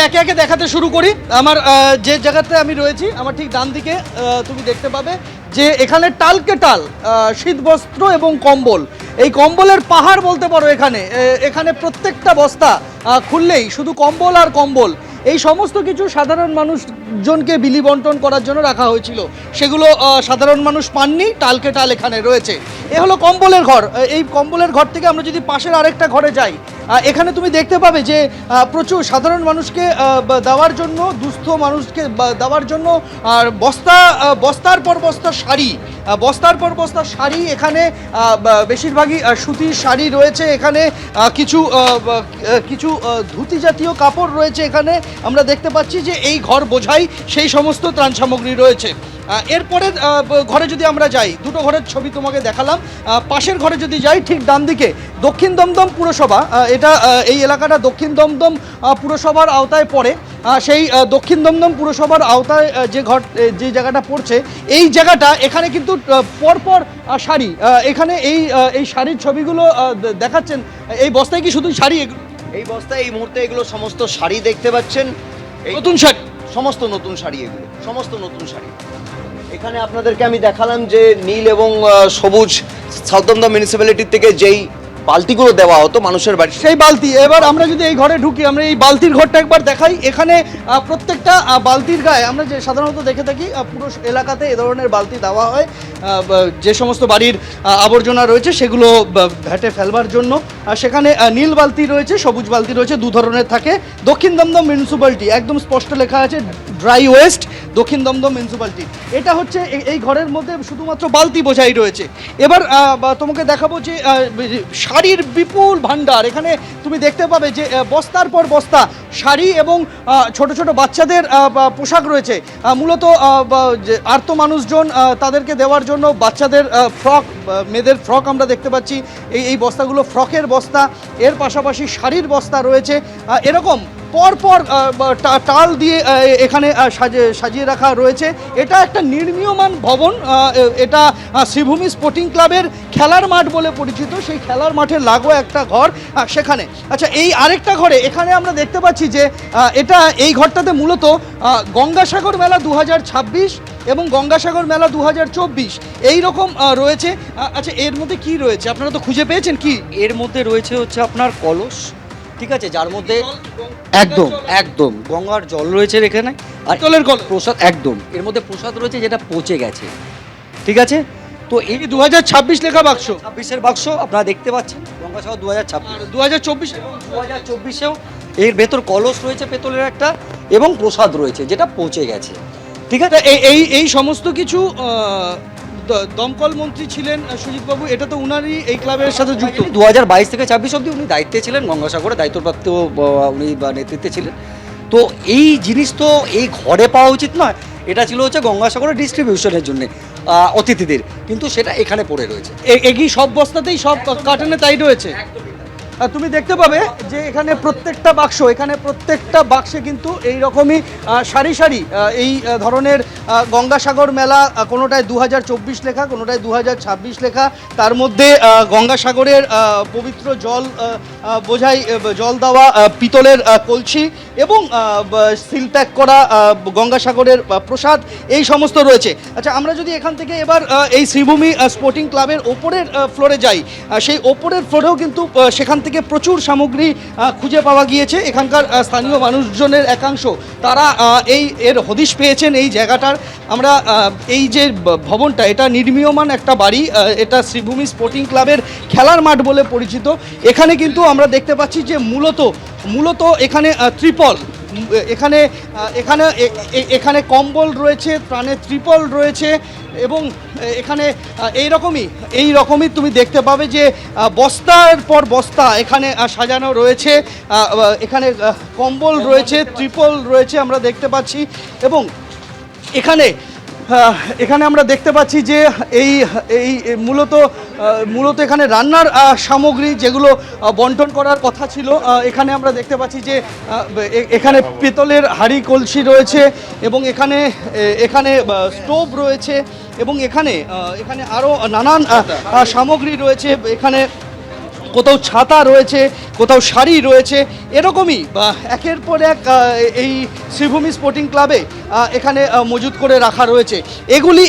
একে একে দেখাতে শুরু করি। আমার যে জায়গাতে আমি রয়েছি আমার ঠিক ডান দিকে তুমি দেখতে পাবে যে এখানে টালকে টাল শীতবস্ত্র এবং কম্বল, এই কম্বলের পাহাড় বলতে পারো। এখানে প্রত্যেকটা বস্তা খুললেই শুধু কম্বল আর কম্বল। এই সমস্ত কিছু সাধারণ মানুষজনকে বিলি বন্টন করার জন্য রাখা হয়েছিল, সেগুলো সাধারণ মানুষ পাননি। টালকে টাল এখানে রয়েছে। এ হলো কম্বলের ঘর। এই কম্বলের ঘর থেকে আমরা যদি পাশের আরেকটা ঘরে যাই, এখানে তুমি দেখতে পাবে যে প্রচুর সাধারণ মানুষকে দেওয়ার জন্য, দুস্থ মানুষকে দেওয়ার জন্য আর বস্তার পর বস্তা শাড়ি, বস্তার পর বস্তা শাড়ি। এখানে বেশিরভাগই সুতির শাড়ি রয়েছে। এখানে কিছু ধুতি জাতীয় কাপড় রয়েছে। এখানে আমরা দেখতে পাচ্ছি যে এই ঘর বোঝাই সেই সমস্ত ত্রাণ সামগ্রী রয়েছে। এরপরে ঘরে যদি আমরা যাই, দুটো ঘরের ছবি তোমাকে দেখালাম। পাশের ঘরে যদি যাই, ঠিক ডান দিকে দক্ষিণ দমদম পুরসভা, এই এলাকাটা দক্ষিণ দমদম পুরসভার আওতায় পড়ে। সেই দক্ষিণ দমদম পুরসভার আওতায় যে জায়গাটা পড়ছে, এই জায়গাটা এখানে কিন্তু পরপর শাড়ি, এখানে এই শাড়ির ছবিগুলো দেখাচ্ছেন। এই বস্তায় কি শুধু শাড়ি? এই বস্তায় এই মুহূর্তে এগুলো সমস্ত শাড়ি দেখতে পাচ্ছেন, নতুন শাড়ি, সমস্ত নতুন শাড়ি, এগুলো সমস্ত নতুন শাড়ি। এখানে আপনাদেরকে আমি দেখালাম যে নীল এবং সবুজ সাউথ দমদম মিউনিসিপ্যালিটি থেকে যেই বালতিগুলো দেওয়া হতো মানুষের বাড়ি, সেই বালতি। এবার আমরা যদি এই ঘরে ঢুকি, আমরা এই বালতির ঘরটা একবার দেখাই। এখানে প্রত্যেকটা বালতির গায়ে আমরা যে সাধারণত দেখে থাকি, পুরো এলাকাতে এ ধরনের বালতি দেওয়া হয় যে সমস্ত বাড়ির আবর্জনা রয়েছে সেগুলো ভ্যাটে ফেলবার জন্য। সেখানে নীল বালতি রয়েছে, সবুজ বালতি রয়েছে, দু ধরনের থাকে। দক্ষিণ দমদম মিউনিসিপ্যালিটি একদম স্পষ্ট লেখা আছে, ড্রাই ওয়েস্ট দক্ষিণ দমদম মিউনিসিপ্যালিটি। এটা হচ্ছে এই ঘরের মধ্যে শুধুমাত্র বালতি বোঝাই রয়েছে। এবার তোমাকে দেখাবো যে শাড়ির বিপুল ভাণ্ডার। এখানে তুমি দেখতে পাবে যে বস্তার পর বস্তা শাড়ি এবং ছোট ছোট বাচ্চাদের পোশাক রয়েছে। মূলত আর্ত মানুষজন তাদেরকে দেওয়ার জন্য বাচ্চাদের ফ্রক, মেয়েদের ফ্রক আমরা দেখতে পাচ্ছি। এই বস্তাগুলো ফ্রকের বস্তা, এর পাশাপাশি শাড়ির বস্তা রয়েছে। এরকম পরপর টাল দিয়ে এখানে সাজিয়ে রাখা রয়েছে। এটা একটা নির্মীয়মান ভবন। এটা শ্রীভূমি স্পোর্টিং ক্লাবের খেলার মাঠ বলে পরিচিত। সেই খেলার মাঠের লাগোয়া একটা ঘর সেখানে। আচ্ছা, এই আরেকটা ঘরে এখানে আমরা দেখতে পাচ্ছি যে এই ঘরটাতে মূলত গঙ্গাসাগর মেলা 2026 এবং গঙ্গাসাগর মেলা 2024 এই রকম রয়েছে। আচ্ছা, এর মধ্যে কি রয়েছে আপনারা তো খুঁজে পেয়েছেন? কি এর মধ্যে রয়েছে হচ্ছে আপনার কলস, ঠিক আছে, যার মধ্যে একদম একদম গঙ্গার জল রয়েছে এখানে, আর জলের কল, প্রসাদ একদম এর মধ্যে প্রসাদ রয়েছে যেটা পচে গেছে, ঠিক আছে। তো এই 2026 লেখা বাক্স, 26-এর বাক্স আপনারা দেখতে পাচ্ছেন, গঙ্গাসাগর 2026, 2024 এর ভেতর কলস রয়েছে পেতলের একটা, এবং প্রসাদ রয়েছে যেটা পচে গেছে, ঠিক আছে। এই সমস্ত কিছু দমকল মন্ত্রী ছিলেন সুজিতবাবু, এটা তো উনারই এই ক্লাবের সাথে যুক্ত। 2022 থেকে 26 অবধি উনি দায়িত্বে ছিলেন, গঙ্গাসাগরে দায়িত্বপ্রাপ্ত উনি নেতৃত্বে ছিলেন। তো এই জিনিস তো এই ঘরে পাওয়া উচিত নয়, এটা ছিল হচ্ছে গঙ্গাসাগরের ডিস্ট্রিবিউশনের জন্য অতিথিদের, কিন্তু সেটা এখানে পড়ে রয়েছে। একই সব বস্তাতেই সব কার্টনে তাই রয়েছে। তুমি দেখতে পাবে যে এখানে প্রত্যেকটা বাক্সে কিন্তু এই রকমই সারি সারি এই ধরনের গঙ্গাসাগর মেলা, কোনোটায় 2024 লেখা, কোনোটায় 2026 লেখা। তার মধ্যে গঙ্গাসাগরের পবিত্র জল বোঝাই, জল দেওয়া পিতলের কলসি এবং সিল প্যাক করা গঙ্গাসাগরের প্রসাদ, এই সমস্ত রয়েছে। আচ্ছা, আমরা যদি এখান থেকে এবার এই শ্রীভূমি স্পোর্টিং ক্লাবের ওপরের ফ্লোরে যাই, সেই ওপরের ফ্লোরেও কিন্তু সেখান থেকে প্রচুর সামগ্রী খুঁজে পাওয়া গিয়েছে। এখানকার স্থানীয় মানুষজনের একাংশ তারা এর হদিশ পেয়েছেন এই জায়গাটার। আমরা এই যে ভবনটা, এটা নির্মীয়মান একটা বাড়ি, এটা শ্রীভূমি স্পোর্টিং ক্লাবের খেলার মাঠ বলে পরিচিত। এখানে কিন্তু আমরা দেখতে পাচ্ছি যে মূলত এখানে ত্রিপল, এখানে কম্বল রয়েছে, ত্রাণের ত্রিপল রয়েছে, এবং এখানে এই রকমই তুমি দেখতে পাবে যে বস্তার পর বস্তা এখানে সাজানো রয়েছে। এখানে কম্বল রয়েছে, ত্রিপল রয়েছে আমরা দেখতে পাচ্ছি। এবং এখানে আমরা দেখতে পাচ্ছি যে এই মূলত এখানে রান্নার সামগ্রী যেগুলো বন্টন করার কথা ছিল, এখানে আমরা দেখতে পাচ্ছি যে এখানে পিতলের হাঁড়ি কলসি রয়েছে, এবং এখানে স্টোভ রয়েছে, এবং এখানে আরও নানান সামগ্রী রয়েছে। এখানে কোথাও ছাতা রয়েছে, কোথাও শাড়ি রয়েছে, এরকমই একের পর এক এই শ্রীভূমি স্পোর্টিং ক্লাবে এখানে মজুত করে রাখা রয়েছে। এগুলি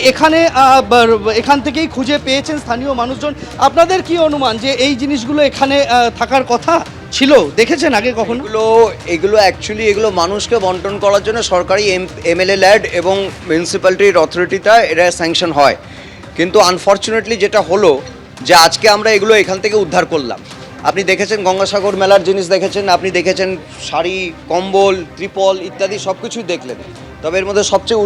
এখান থেকেই খুঁজে পেয়েছেন স্থানীয় মানুষজন। আপনাদের কি অনুমান যে এই জিনিসগুলো এখানে থাকার কথা ছিল? দেখেছেন আগে কখনো? এগুলো অ্যাকচুয়ালি এগুলো মানুষকে বন্টন করার জন্য সরকারি এমএলএ ল্যাড এবং মিউনিসিপ্যালিটির অথরিটিটা এরা স্যাংশন হয়, কিন্তু আনফর্চুনেটলি যেটা হলো যে আজকে আমরা এগুলো এখান থেকে উদ্ধার করলাম। আপনি দেখেছেন গঙ্গাসাগর মেলার জিনিস দেখেছেন, আপনি দেখেছেন শাড়ি, কম্বল, ত্রিপল ইত্যাদি সব কিছুই দেখলেন। তবে এর মধ্যে সবচেয়ে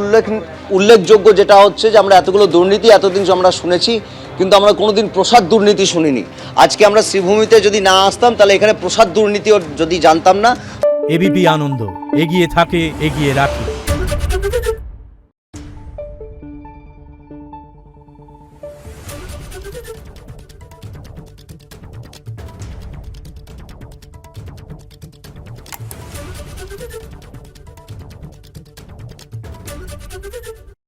উল্লেখযোগ্য যেটা হচ্ছে যে আমরা এতগুলো দুর্নীতি এতদিন আমরা শুনেছি, কিন্তু আমরা কোনোদিন প্রসাদ দুর্নীতি শুনিনি। আজকে আমরা শ্রীভূমিতে যদি না আসতাম তাহলে এখানে প্রসাদ দুর্নীতিও যদি জানতাম না। এবিপি আনন্দ, এগিয়ে থাকে, এগিয়ে রাখে।